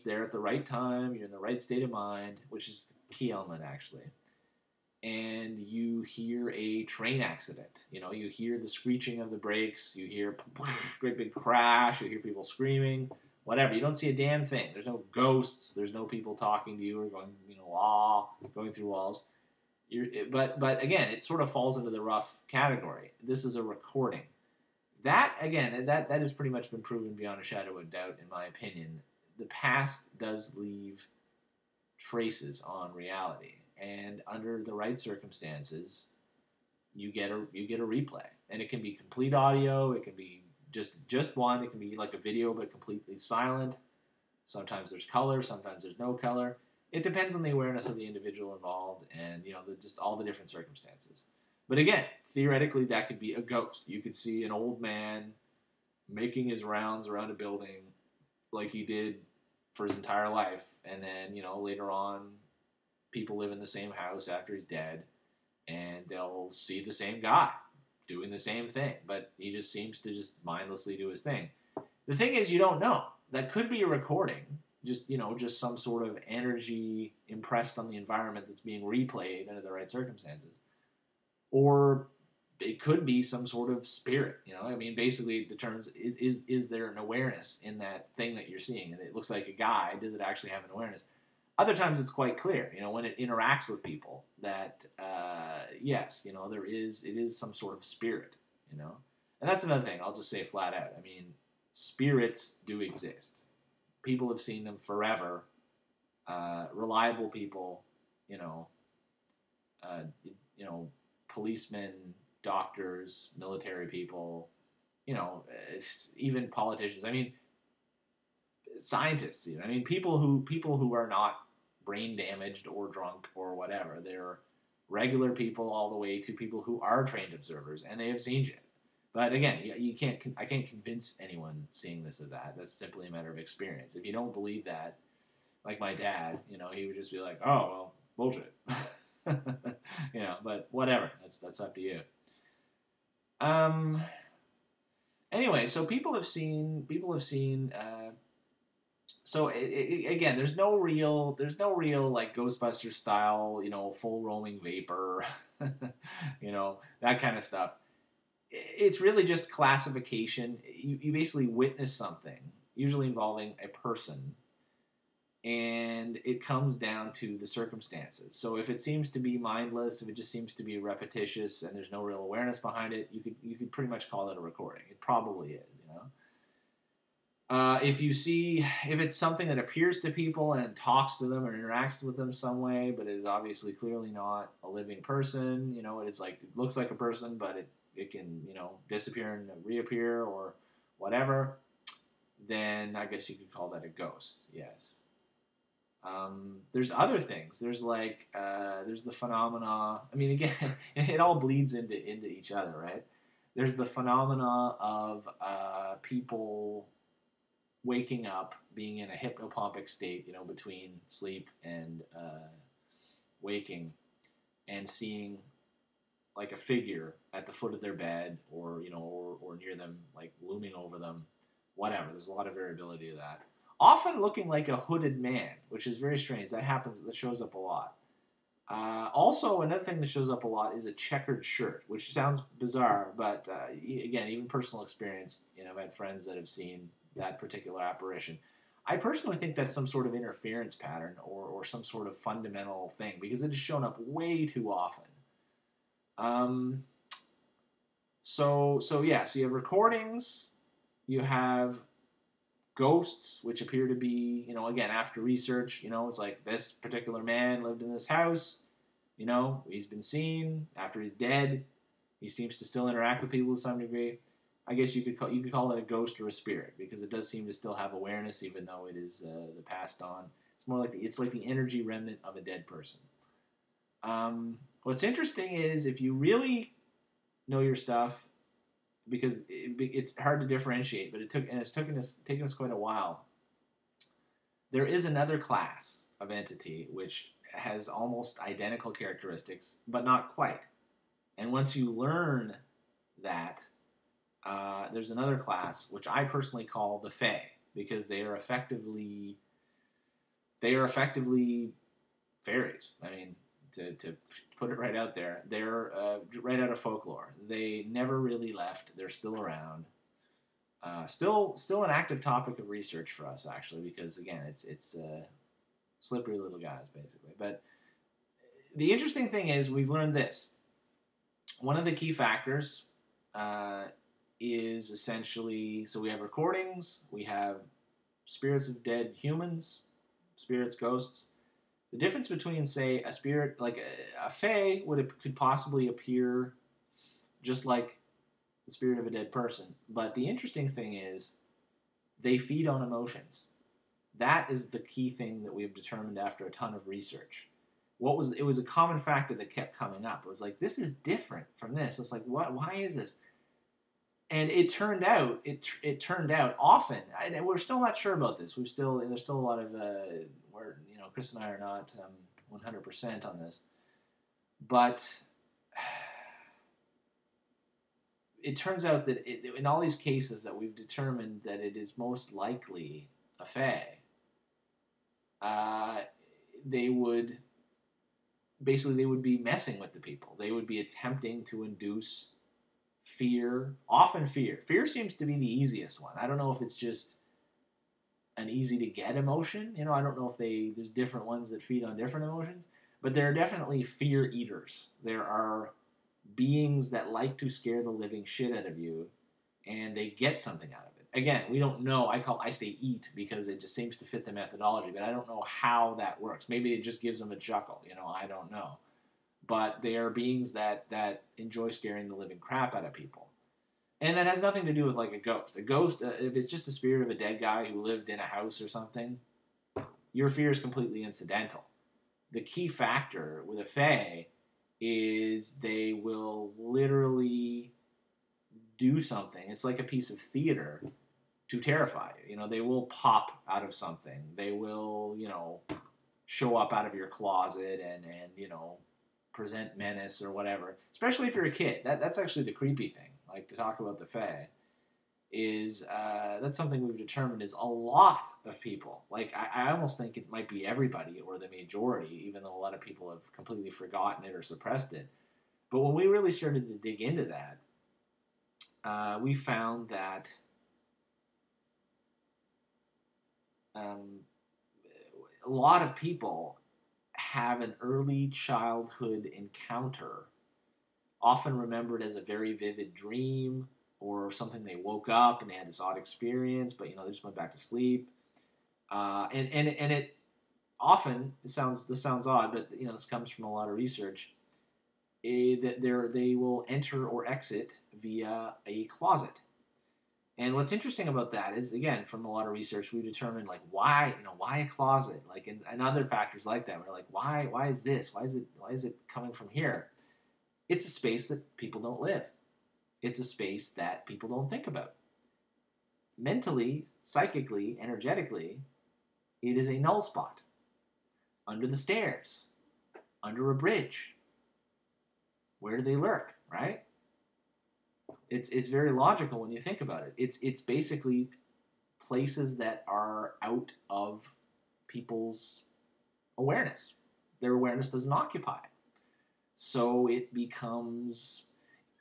there at the right time, you're in the right state of mind, which is the key element actually. And you hear a train accident. You know, you hear the screeching of the brakes, you hear great big crash, you hear people screaming, whatever. You don't see a damn thing. There's no ghosts. There's no people talking to you or going, going through walls. But again, it sort of falls into the rough category. This is a recording. That again, that has pretty much been proven beyond a shadow of doubt, in my opinion. The past does leave traces on reality, and under the right circumstances, you get a replay, and it can be complete audio. It can be just one. It can be like a video but completely silent. Sometimes there's color. Sometimes there's no color. It depends on the awareness of the individual involved, and just all the different circumstances. But again, theoretically, that could be a ghost. You could see an old man making his rounds around a building like he did for his entire life, and then later on, people live in the same house after he's dead, and they'll see the same guy doing the same thing, but he just seems to just mindlessly do his thing. The thing is, you don't know. That could be a recording, just some sort of energy impressed on the environment that's being replayed under the right circumstances. Or it could be some sort of spirit, basically it determines, is there an awareness in that thing that you're seeing? And it looks like a guy, does it actually have an awareness? Other times it's quite clear, when it interacts with people that, yes, it is some sort of spirit, And that's another thing, I'll just say flat out. Spirits do exist. People have seen them forever. Reliable people, policemen, doctors, military people, even politicians. Scientists. People who are not brain damaged or drunk or whatever. They're regular people all the way to people who are trained observers and they have seen shit. But again, I can't convince anyone seeing this or that. That's simply a matter of experience. If you don't believe that, like my dad, he would just be like, "Oh, well, bullshit." But whatever. That's up to you. Anyway, so people have seen. Again, there's no real like Ghostbusters style, full roaming vapor, that kind of stuff. It's really just classification. You basically witness something, usually involving a person, and it comes down to the circumstances. So if it seems to be mindless, if it just seems to be repetitious, and there's no real awareness behind it, you could pretty much call it a recording. It probably is, if it's something that appears to people and talks to them or interacts with them some way, but is obviously clearly not a living person, it looks like a person, but it can, disappear and reappear or whatever, then I guess you could call that a ghost, yes. There's other things. There's there's the phenomena. Again, it all bleeds into each other, right? There's the phenomena of people waking up, being in a hypnopompic state, between sleep and waking, and seeing like a figure at the foot of their bed, or near them, like looming over them, whatever. There's a lot of variability to that. Often looking like a hooded man, which is very strange. That shows up a lot. Also, another thing that shows up a lot is a checkered shirt, which sounds bizarre, but again, even personal experience, I've had friends that have seen that particular apparition. I personally think that's some sort of interference pattern or some sort of fundamental thing, because it has shown up way too often. So you have recordings, you have ghosts, which appear to be, again, after research, it's like this particular man lived in this house, he's been seen. After he's dead, he seems to still interact with people to some degree. I guess you could call it a ghost or a spirit, because it does seem to still have awareness, even though it is the passed on. It's more like the energy remnant of a dead person. What's interesting is, if you really know your stuff, because it's hard to differentiate, but it's taken us quite a while. There is another class of entity which has almost identical characteristics, but not quite. And once you learn that, there's another class which I personally call the Fae, because they are effectively They are effectively fairies. I mean, to put it right out there, they're right out of folklore. They never really left. They're still around. Still an active topic of research for us, actually, because again, it's slippery little guys, basically. But the interesting thing is, we've learned this. One of the key factors is essentially, so we have recordings, we have spirits of dead humans, spirits, ghosts. The difference between, say, a spirit, like a fae, could possibly appear just like the spirit of a dead person. But the interesting thing is, they feed on emotions. That is the key thing that we've determined after a ton of research. It was a common factor that kept coming up. It was like, this is different from this. It's like, what? Why is this? And it turned out often, and we're still not sure about this. There's still a lot of Chris and I are not 100% on this, but it turns out that in all these cases that we've determined that it is most likely a fae, they would be messing with the people. They would be attempting to induce fear, often fear. Fear seems to be the easiest one. I don't know if it's just an easy to get emotion. I don't know if there's different ones that feed on different emotions, but there are definitely fear eaters. There are beings that like to scare the living shit out of you, and they get something out of it. Again, we don't know. I say eat because it just seems to fit the methodology, but I don't know how that works. Maybe it just gives them a chuckle. I don't know. But they are beings that enjoy scaring the living crap out of people. And that has nothing to do with like a ghost. A ghost, if it's just the spirit of a dead guy who lived in a house or something, your fear is completely incidental. The key factor with a fae is they will literally do something. It's like a piece of theater to terrify you. They will pop out of something. They will, show up out of your closet and present menace or whatever. Especially if you're a kid. That's actually the creepy thing. Like, to talk about the fae is that's something we've determined is a lot of people. Like, I almost think it might be everybody or the majority, even though a lot of people have completely forgotten it or suppressed it. But when we really started to dig into that, we found that a lot of people have an early childhood encounter, often remembered as a very vivid dream or something they woke up and they had this odd experience, but they just went back to sleep. And it often, this sounds odd, but this comes from a lot of research, that they will enter or exit via a closet. And what's interesting about that is, again, from a lot of research, we determined why a closet, and other factors like that. We're like, why is this? Why is it coming from here? It's a space that people don't live. It's a space that people don't think about. Mentally, psychically, energetically, it is a null spot. Under the stairs, under a bridge. Where do they lurk, right? It's very logical when you think about it. It's basically places that are out of people's awareness. Their awareness doesn't occupy. So it becomes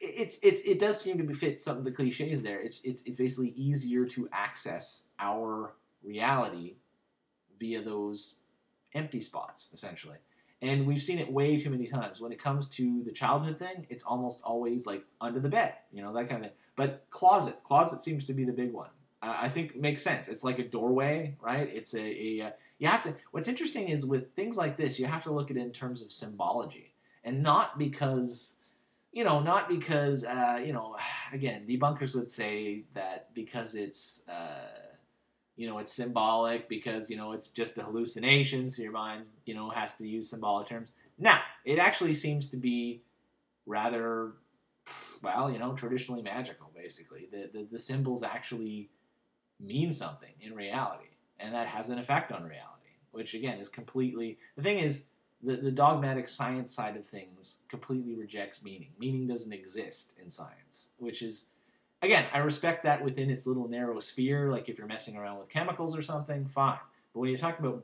it does seem to fit some of the cliches there. It's basically easier to access our reality via those empty spots, essentially. And we've seen it way too many times. When it comes to the childhood thing, it's almost always under the bed, that kind of thing. But closet seems to be the big one. I think it makes sense. It's like a doorway, right? It's you have to. What's interesting is with things like this, you have to look at it in terms of symbology, and not because, again, debunkers would say that because it's. It's symbolic because, it's just a hallucination, so your mind, has to use symbolic terms. Now, it actually seems to be rather, traditionally magical, basically. The symbols actually mean something in reality, and that has an effect on reality, which, again, is completely... The thing is, the dogmatic science side of things completely rejects meaning. Meaning doesn't exist in science, which is... Again, I respect that within its little narrow sphere, like if you're messing around with chemicals or something, fine. But when you're talking about